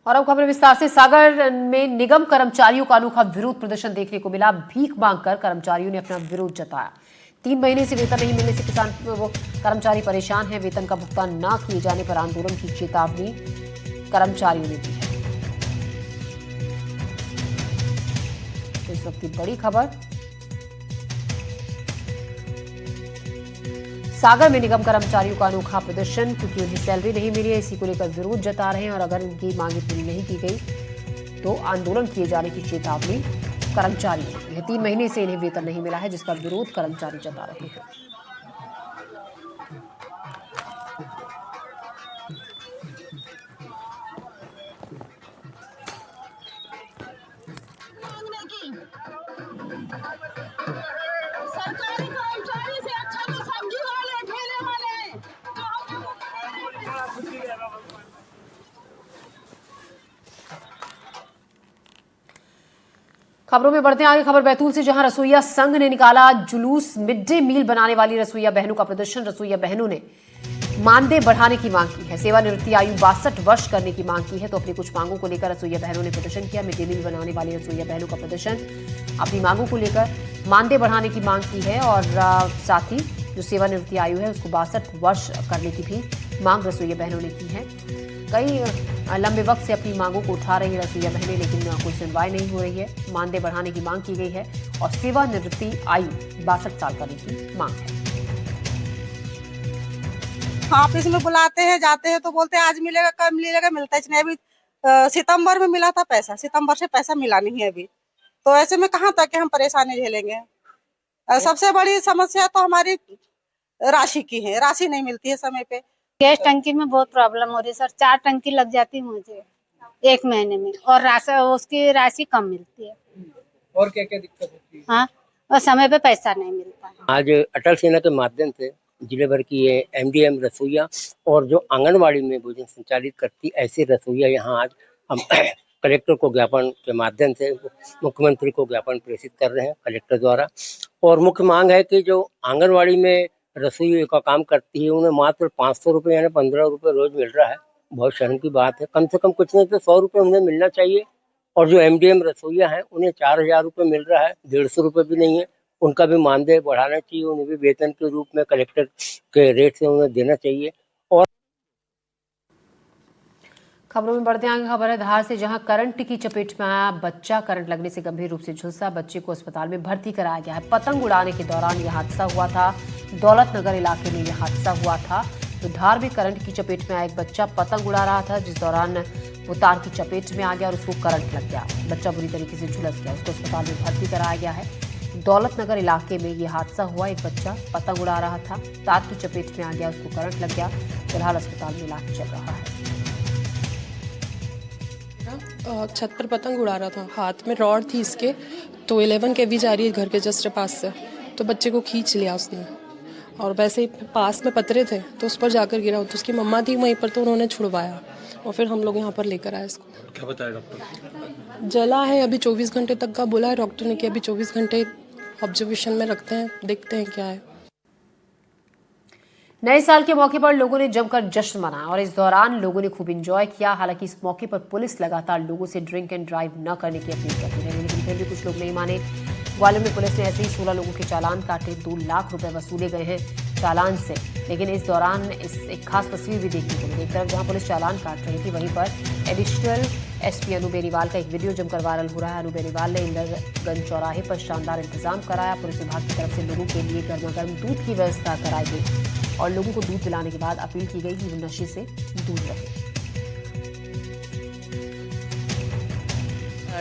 और अब खबर विस्तार से। सागर में निगम कर्मचारियों का अनोखा विरोध प्रदर्शन देखने को मिला। भीख मांगकर कर्मचारियों ने अपना विरोध जताया। 3 महीने से वेतन नहीं मिलने से कर्मचारी परेशान हैं। वेतन का भुगतान न किए जाने पर आंदोलन की चेतावनी कर्मचारियों ने दी है। इस वक्त की बड़ी खबर, सागर में निगम कर्मचारियों का अनोखा प्रदर्शन, क्योंकि उन्हें सैलरी नहीं मिली है, इसी को लेकर विरोध जता रहे हैं और अगर उनकी मांगे पूरी नहीं की गई तो आंदोलन किए जाने की चेतावनी कर्मचारियों ने। 3 महीने से इन्हें वेतन नहीं मिला है, जिसका विरोध कर्मचारी जता रहे हैं। सरकारी कर्मचारी से अच्छा तो सब्जी वाले, ठेले वाले। खबरों में बढ़ते हैं आगे। खबर बैतूल से, जहां रसोईया संघ ने निकाला जुलूस। मिड डे मील बनाने वाली रसोईया बहनों का प्रदर्शन। रसोईया बहनों ने मानदेय बढ़ाने की मांग की है। सेवानिवृत्ति आयु 62 वर्ष करने की मांग की है। तो अपनी कुछ मांगों को लेकर रसोईया बहनों ने प्रदर्शन किया। मिड डे मील बनाने वाली रसोईया बहनों का प्रदर्शन, अपनी मांगों को लेकर मानदेय बढ़ाने की मांग की है और साथ ही जो सेवानिवृत्ति आयु है उसको 62 वर्ष करने की भी मांग रसोईया बहनों ने की है। कई लंबे वक्त से अपनी मांगों को उठा रही रसोईया बहनें, लेकिन कोई सुनवाई नहीं हो रही है। मानदेय बढ़ाने की मांग की गई है और सेवानिवृत्ति आयु 62 साल करने की मांग है। ऑफिस में बुलाते हैं, जाते हैं तो बोलते हैं आज मिलेगा, कब मिलेगा, मिलता ही नहीं। अभी सितंबर में मिला था पैसा, सितंबर से पैसा मिला नहीं है अभी। तो ऐसे में कहाँ तक हम परेशानी झेलेंगे। सबसे बड़ी समस्या तो हमारी राशि की है, राशि नहीं मिलती है समय पे। गैस टंकी में बहुत प्रॉब्लम हो रही है सर। 4 टंकी लग जाती है मुझे 1 महीने में और उसकी राशि कम मिलती है। और क्या क्या दिक्कत होती है? हाँ, और समय पे पैसा नहीं मिलता। आज अटल सेना के माध्यम से जिले भर की ये एमडीएम रसोईया और जो आंगनवाड़ी में भोजन संचालित करती ऐसे रसोईया यहाँ आज हम कलेक्टर को ज्ञापन के माध्यम से मुख्यमंत्री को ज्ञापन प्रेषित कर रहे हैं कलेक्टर द्वारा। और मुख्य मांग है कि जो आंगनवाड़ी में रसोई का काम करती है उन्हें मात्र 500 रुपये यानी 15 रुपये रोज मिल रहा है। बहुत शर्म की बात है। कम से कम कुछ नहीं तो 100 रुपये उन्हें मिलना चाहिए। और जो एमडीएम रसोईया हैं उन्हें 4000 रुपये मिल रहा है, 150 रुपये भी नहीं है। उनका भी मानदेय बढ़ाना चाहिए, उन्हें भी वेतन के रूप में कलेक्टर के रेट से उन्हें देना चाहिए। और खबरों में बढ़ते आगे। खबर है धार से, जहां करंट की चपेट में आया बच्चा। करंट लगने से गंभीर रूप से झुलसा, बच्चे को अस्पताल में भर्ती कराया गया है। पतंग उड़ाने के दौरान यह हादसा हुआ था। दौलत नगर इलाके में यह हादसा हुआ था। तो धार में करंट की चपेट में आया एक बच्चा पतंग उड़ा रहा था, जिस दौरान वो तार की चपेट में आ गया और उसको करंट लग गया। बच्चा बुरी तरीके से झुलस गया, उसको अस्पताल में भर्ती कराया गया है। दौलत नगर इलाके में यह हादसा हुआ। एक बच्चा पतंग उड़ा रहा था, तार की चपेट में आ गया, उसको करंट लग गया। फिलहाल अस्पताल में इलाज चल रहा है। छत पर पतंग उड़ा रहा था, हाथ में रॉड थी इसके, तो 11 केवी जा रही है घर के जस्ट पास से, तो बच्चे को खींच लिया उसने। और वैसे ही पास में पतरे थे तो उस पर जाकर गिरा। तो उसकी मम्मा थी वहीं पर, तो उन्होंने छुड़वाया और फिर हम लोग यहाँ पर लेकर आए इसको। क्या बताया डॉक्टर? जला है, अभी 24 घंटे तक का बोला है डॉक्टर ने कि अभी 24 घंटे ऑब्जर्वेशन में रखते हैं, देखते हैं क्या है। नए साल के मौके पर लोगों ने जमकर जश्न मनाया और इस दौरान लोगों ने खूब एंजॉय किया। हालांकि इस मौके पर पुलिस लगातार लोगों से ड्रिंक एंड ड्राइव न करने की अपील करती रही, लेकिन फिर भी कुछ लोग नहीं माने। ग्वालियर में पुलिस ने ऐसे ही 16 लोगों के चालान काटे। 2 लाख रुपए वसूले गए हैं चालान से। लेकिन इस दौरान एक खास तस्वीर भी देखने को मिली। एक तरफ जहां पुलिस चालान काट रही थी, वहीं पर एडिशनल एसपी अनु बेनीवाल का एक वीडियो जमकर वायरल हो रहा है। अनु बेनीवाल ने इंदरगंज चौराहे पर शानदार इंतजाम कराया। पुलिस विभाग की तरफ से लोगों के लिए गर्मा गर्म दूध की व्यवस्था कराई गई और लोगों को दूध पिलाने के बाद अपील की गई कि वो नशे से दूर रहे।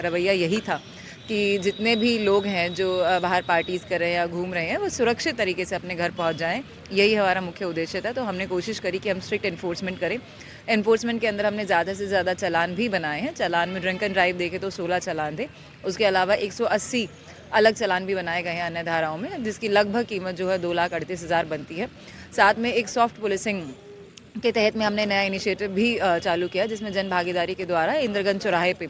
रवैया यही था कि जितने भी लोग हैं जो बाहर पार्टीज़ कर रहे हैं या घूम रहे हैं वो सुरक्षित तरीके से अपने घर पहुंच जाएं, यही हमारा मुख्य उद्देश्य था। तो हमने कोशिश करी कि हम स्ट्रिक्ट एनफोर्समेंट करें। एनफोर्समेंट के अंदर हमने ज़्यादा से ज़्यादा चालान भी बनाए हैं। चालान में ड्रिंक एंड ड्राइव देखे तो 16 चालान थे। उसके अलावा 180 अलग चालान भी बनाए गए हैं अन्य धाराओं में, जिसकी लगभग कीमत जो है 2,38,000 बनती है। साथ में एक सॉफ्ट पुलिसिंग के तहत में हमने नया इनिशिएटिव भी चालू किया, जिसमें जन भागीदारी के द्वारा इंदरगंज चौराहे पे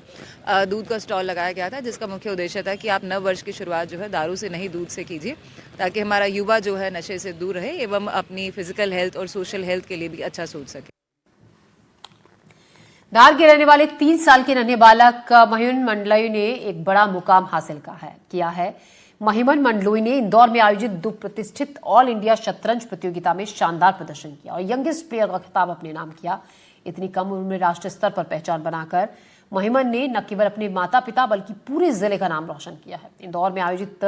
दूध का स्टॉल लगाया गया था, जिसका मुख्य उद्देश्य था कि आप नव वर्ष की शुरुआत जो है दारू से नहीं दूध से कीजिए, ताकि हमारा युवा जो है नशे से दूर रहे एवं अपनी फिजिकल हेल्थ और सोशल हेल्थ के लिए भी अच्छा सोच सके। धार के रहने वाले 3 साल के नन्हे बालक महिमन मंडलोई ने एक बड़ा मुकाम हासिल किया है। महिमन मंडलोई ने इंदौर में आयोजित 2 प्रतिष्ठित ऑल इंडिया शतरंज प्रतियोगिता में शानदार प्रदर्शन किया और यंगेस्ट प्लेयर का खिताब अपने नाम किया। इतनी कम उम्र में राष्ट्रीय स्तर पर पहचान बनाकर महिमन ने न केवल अपने माता पिता बल्कि पूरे जिले का नाम रोशन किया है। इंदौर में आयोजित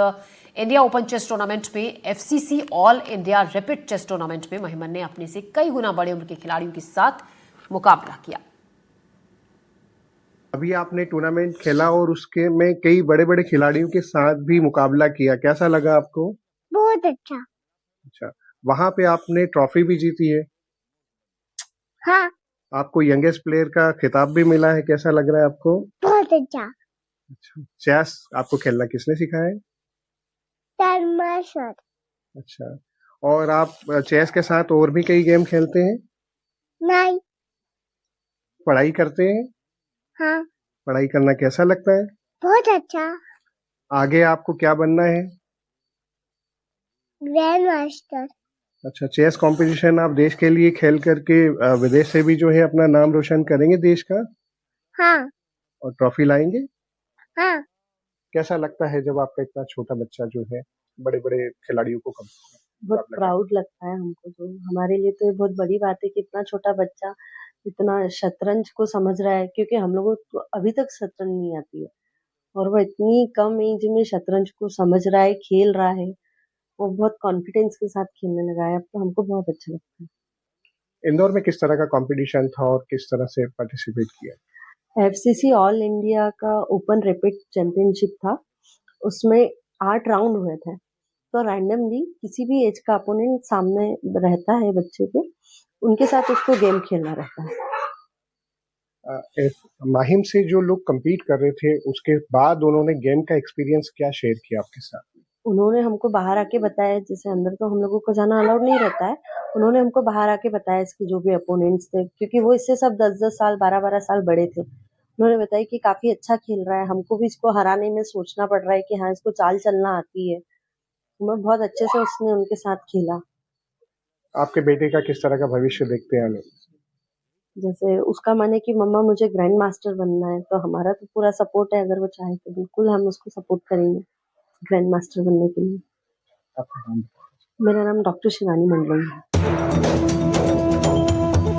इंडिया ओपन चेस टूर्नामेंट में FCC all India rapid chess tournament में महिमन ने अपने से कई गुना बड़े उम्र के खिलाड़ियों के साथ मुकाबला किया। अभी आपने टूर्नामेंट खेला और उसके में कई बड़े बड़े खिलाड़ियों के साथ भी मुकाबला किया, कैसा लगा आपको? बहुत अच्छा। अच्छा, वहां पे आपने ट्रॉफी भी जीती है, हाँ, आपको यंगेस्ट प्लेयर का खिताब भी मिला है, कैसा लग रहा है आपको? बहुत अच्छा। अच्छा, चेस आपको खेलना किसने सिखाया है? शर्मा सर। अच्छा, और आप चेस के साथ और भी कई गेम खेलते हैं? नहीं। पढ़ाई करते हैं? हाँ, पढ़ाई करना कैसा लगता है? बहुत अच्छा। आगे आपको क्या बनना है? Grand master. अच्छा, चेस कंपटीशन आप देश के लिए खेल करके विदेश से भी जो है अपना नाम रोशन करेंगे देश का हाँ, और ट्रॉफी लाएंगे। हाँ, कैसा लगता है जब आपका इतना छोटा बच्चा जो है बड़े बड़े खिलाड़ियों को बहुत प्राउड लगता है हमको। तो हमारे लिए तो ये बहुत बड़ी बात है कि इतना छोटा बच्चा इतना शतरंज को समझ रहा है, क्योंकि हम लोगों को अभी तक शतरंज नहीं आती है और वो इतनी कम एज में शतरंज को समझ रहा है, खेल रहा है, वो बहुत कॉन्फिडेंस के साथ खेलने लगा है। अब तो हमको बहुत अच्छा लगता है। इंदौर में किस तरह का कंपटीशन था और किस तरह से पार्टिसिपेट किया? एफसीसी ऑल इंडिया का ओपन रैपिड चैंपियनशिप था, उसमें 8 राउंड हुए थे। तो रैंडमली किसी भी एज का अपोनेंट सामने रहता है बच्चे के, उनके साथ उसको गेम खेलना रहता है। माहिम से जो लोग compete कर रहे थे उसके बाद उन्होंने गेम का एक्सपीरियंस क्या शेयर किया आपके साथ? उन्होंने हमको बाहर आके बताया, जैसे अंदर तो हम लोगों को जाना अलाउड नहीं रहता है, उन्होंने हमको बाहर आके बताया इसके जो भी अपोनेंट्स थे, क्योंकि वो इससे सब 10-10 साल 12-12 साल बड़े थे। उन्होंने बताया कि काफी अच्छा खेल रहा है, हमको भी इसको हराने में सोचना पड़ रहा है कि हाँ इसको चाल चलना आती है। मैं बहुत अच्छे से उसने उनके साथ खेला। आपके बेटे का किस तरह का भविष्य देखते हैं आगे? जैसे उसका मन है कि मम्मा मुझे ग्रैंड मास्टर बनना है, तो हमारा तो पूरा सपोर्ट है। अगर वो चाहे तो बिल्कुल हम उसको सपोर्ट करेंगे ग्रैंड मास्टर बनने के लिए। आपका नाम? मेरा नाम डॉक्टर शिवानी मंडलोई है।